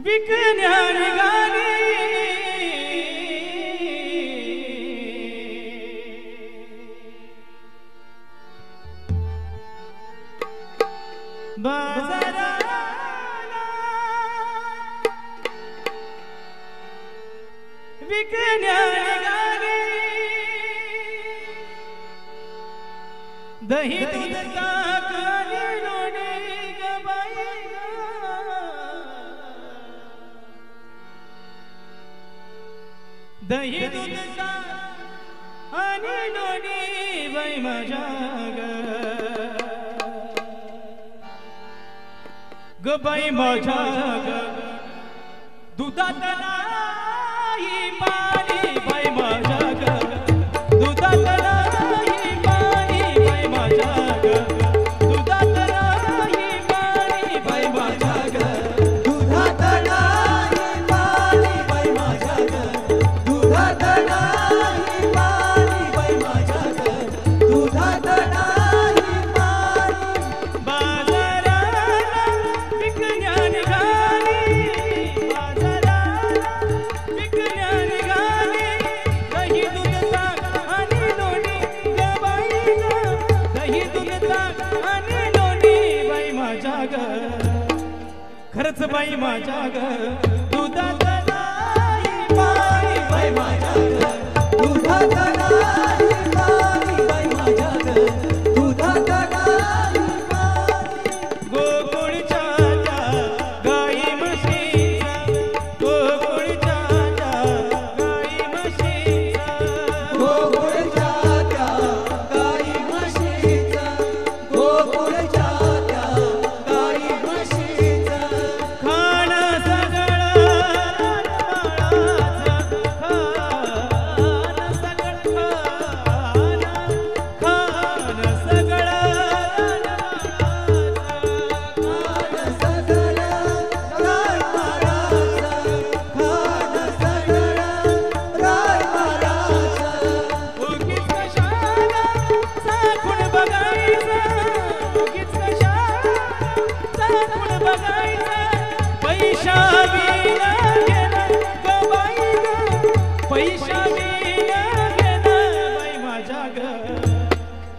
विकण्या निघाली बाजाराला विकण्या निघाली दही दूध ताक आणि लोणी ग बाई दही दूध ताक आणि लोणी बाई माझ्या ग बाई माझ्या ग दुधात नाही पाणी बाई माझ्या ग दुधात नाही पाणी बाई माझ्या ग दुधात नाही पाणी बाई माझ्या ग दुधात नाही पाणी बाई माझ्या ग दुधात नाही पाणी बाई माझ्या ग दुधात नाही पाणी बाजाराला विकण्या निघाली बाजाराला विकण्या निघाली दही दूध ताक आणि लोणी ग बाई ग दही दूध ताक आणि लोणी बाई माझ्या ग खरंच बाई माझ्या ग दुधात नाही पाणी बाई माझ्या ग दुधात नाही पाणी बाई माझ्या ग दुधात नाही पाणी गोकुळच्या गाई म्हशीचा गोकुळच्या गाई म्हशीचा गोकुळच्या त्या गाई म्हशीचा गोकुळच्या त्या गाई म्हशीचा खाण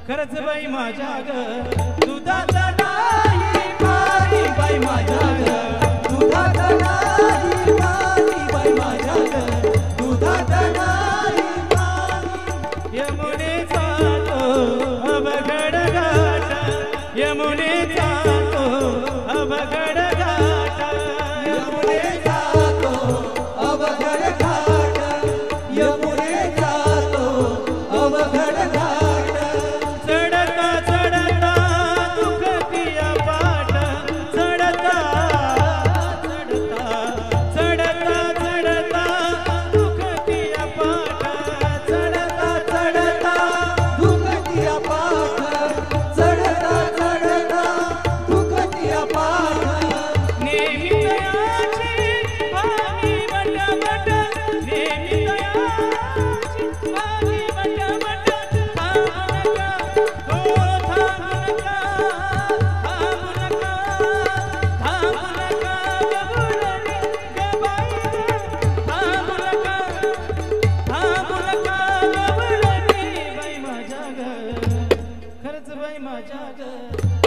खरंच बाई माझ्या ग दुधात नाही पाणी बाई माझ्या ग दुधात नाही पाणी बाई माझ्या ग दुधात नाही पाणी यमुनेचा तो अवघड घाट यमुनेचा तो अवघड घाट यमुनेचा तो अवघड घाट यमुनेचा तो अवघड घाट चढता चढता दुखतिया पाट चढता चढता चढता चढता दुखतिया पाट चढता चढता दुखतिया पाठ चढता चढता दुखतिया पाठ नेहमी तयाची भावी बट नेहमी तयाची भावी बट थांबू नका हो थांबू नका थांबू नका थांबू नका गबुलरी ग बाई थांबू नका गबुलरी बाई माझ्या ग खरंच बाई माझ्या ग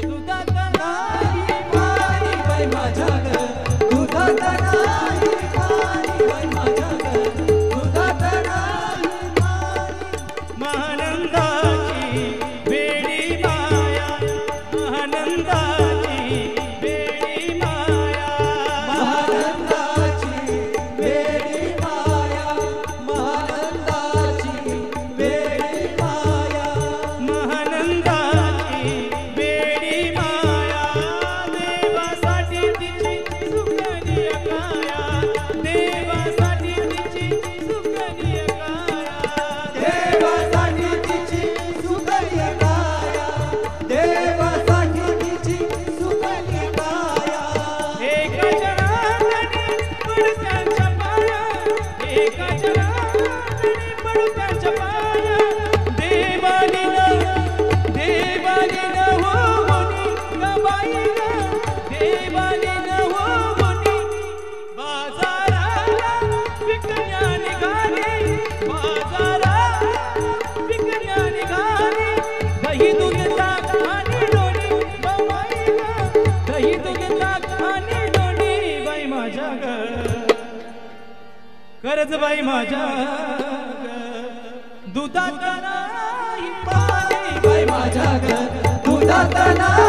दुधात नाही पाणी बाई माझ्या ग दुधात नाही पाणी बाई माझ्या ग दुधात नाही पाणी महानंदाची बेडी माया महानंदाची बेडी माया महानंदाची वेडी माया महानंदाची वेडी माया महानंदाची बेडी माया देवासाठी तिची सुकली काया देवासाठी तिची सुकली काया देवासाठी तिची सुकली काया देवासाठी तिची सुकली काया एका जनार्दनी पडत्यांच्या पाया एका जनार्दनी पडत्यांच्या पाया देवालीन हो मुनी ग बाई ग देवालीन हो मुनी गरज बाई माझ्या दुधात नाही पाणी बाई माझ्या दुधात नाही